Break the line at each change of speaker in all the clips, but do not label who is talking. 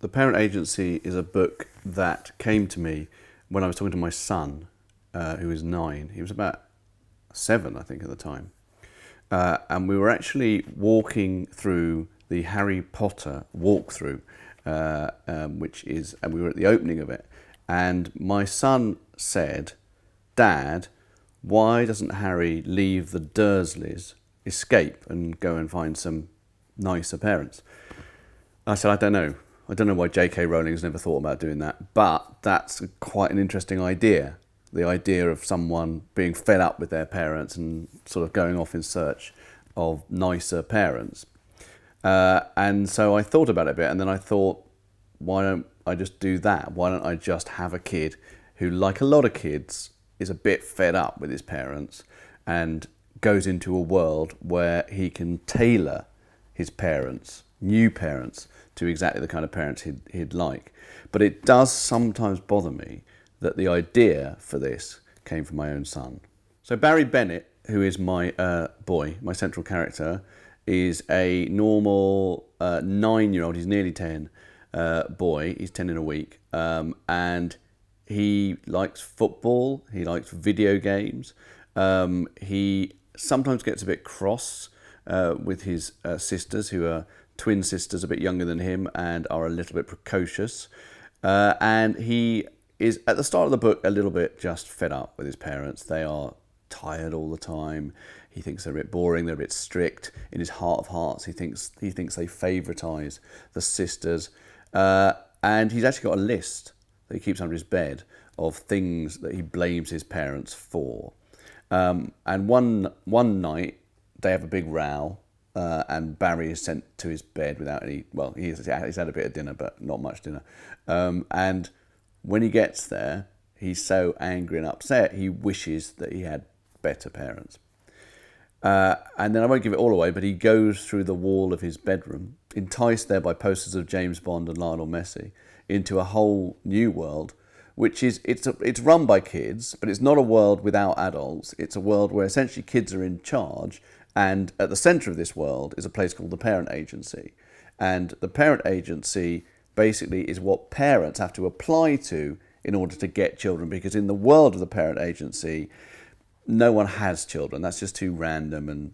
The Parent Agency is a book that came to me when I was talking to my son, who is 9. He was about 7, I think, at the time. And we were actually walking through the Harry Potter walkthrough, and we were at the opening of it. And my son said, "Dad, why doesn't Harry leave the Dursleys, escape and go and find some nicer parents?" I said, "I don't know. I don't know why J.K. Rowling has never thought about doing that, but that's quite an interesting idea. The idea of someone being fed up with their parents and sort of going off in search of nicer parents." And so I thought about it a bit, and then I thought, why don't I just do that? Why don't I just have a kid who, like a lot of kids, is a bit fed up with his parents and goes into a world where he can tailor his parents, new parents, to exactly the kind of parents he'd like. But it does sometimes bother me that the idea for this came from my own son. So Barry Bennett, who is my boy, my central character, is a normal 9-year-old, he's nearly 10, boy, he's 10 in a week, and he likes football, he likes video games, he sometimes gets a bit cross with his sisters, who are twin sisters, a bit younger than him and are a little bit precocious, and he is at the start of the book a little bit just fed up with his parents. They are tired all the time. He thinks they're a bit boring, they're a bit strict. In his heart of hearts, he thinks they favouritize the sisters, and he's actually got a list that he keeps under his bed of things that he blames his parents for. And one night they have a big row, and Barry is sent to his bed without any. Well, he's had a bit of dinner, but not much dinner. And when he gets there, he's so angry and upset, he wishes that he had better parents. And then I won't give it all away, but he goes through the wall of his bedroom, enticed there by posters of James Bond and Lionel Messi, into a whole new world, which is it's run by kids, but it's not a world without adults. It's a world where essentially kids are in charge, and at the centre of this world is a place called the Parent Agency. And the Parent Agency basically is what parents have to apply to in order to get children, because in the world of the Parent Agency, no one has children. That's just too random and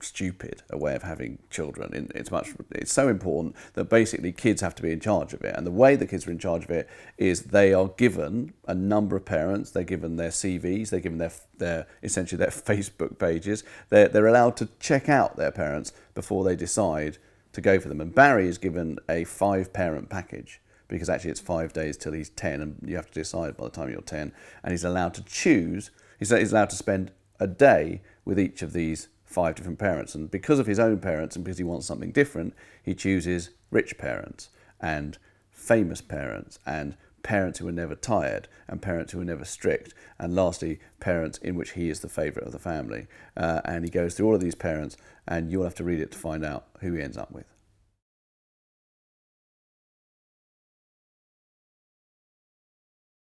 stupid a way of having children. It's so important that basically kids have to be in charge of it. And the way the kids are in charge of it is they are given a number of parents. They're given their CVs. They're given their essentially their Facebook pages. They're allowed to check out their parents before they decide to go for them. And Barry is given a 5-parent package, because actually it's 5 days till he's 10, and you have to decide by the time you're 10. And he's allowed to choose. He's allowed to spend a day with each of these 5 different parents. And because of his own parents, and because he wants something different, he chooses rich parents and famous parents and parents who are never tired and parents who are never strict, and lastly, parents in which he is the favourite of the family. And he goes through all of these parents, and you'll have to read it to find out who he ends up with.